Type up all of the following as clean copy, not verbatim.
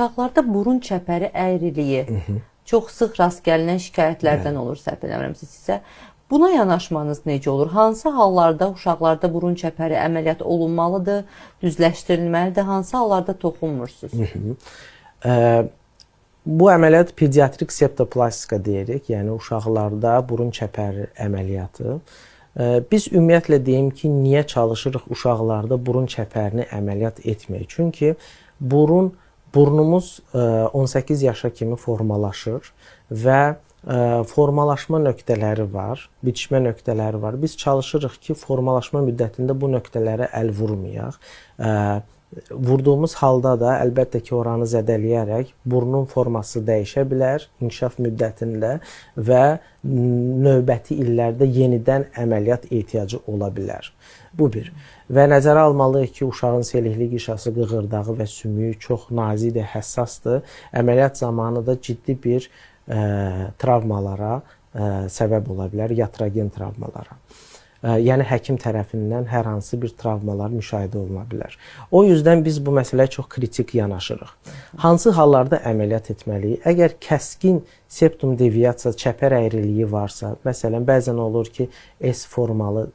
uşaqlarda burun çəpəri əyriliyi çox sıx rast gəlinən şikayətlərdən olur, səhv eləmirəmsə sizə. Buna yanaşmanız necə olur? Hansı hallarda uşaqlarda burun çəpəri əməliyyat olunmalıdır, düzləşdirilməlidir? Hansı hallarda toxunmursunuz? Bu əməliyyat pediatrik septoplastika deyirik, yəni uşaqlarda burun çəpəri əməliyyatı. Biz ümumiyyətlə deyim ki, niyə çalışırıq uşaqlarda burun çəpərini əməliyyat etmək? Çünki burnumuz 18 yaşa kimi formalaşır və formalaşma nöqtələri var, bitişmə nöqtələri var. Biz çalışırıq ki, formalaşma müddətində bu nöqtələrə əl vurmayaq. Vurduğumuz halda da əlbəttə ki, oranı zədələyərək burnun forması dəyişə bilər inkişaf müddətində və növbəti illərdə yenidən əməliyyat ehtiyacı ola bilər. Bu bir. Və nəzərə almalıyıq ki, uşağın selikli qişası, qığırdağı və sümüyü çox nazikdir, həssasdır. Əməliyyat zamanı da ciddi bir travmalara səbəb ola bilər, iatrogen travmalara. Yəni həkim tərəfindən hər hansı bir travmalar müşahidə oluna bilər. O yüzden biz bu məsələyə çox kritik yanaşırıq. Hansı hallarda əməliyyat etməliyik? Əgər kəskin septum deviasiya, çəpər əyriliyi varsa, məsələn, bəzən olur ki, S formalı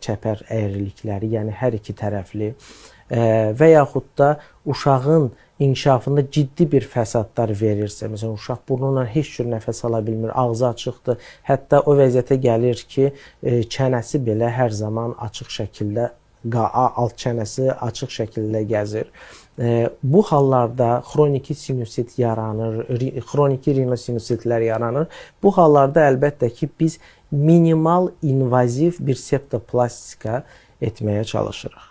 çəpər əyrilikləri, yəni hər iki tərəfli və yaxud da uşağın inkişafında ciddi bir fəsadlar verirsə, məsələn, uşaq burnunla heç cür nəfəs ala bilmir, ağzı açıqdır, hətta o vəziyyətə gəlir ki, çənəsi belə hər zaman açıq şəkildə, alt çənəsi açıq şəkildə gəzir. Bu hallarda xroniki sinusit yaranır, xroniki rinosinusitlər yaranır. Bu hallarda əlbəttə ki, biz minimal invaziv bir septoplastika etməyə çalışırıq.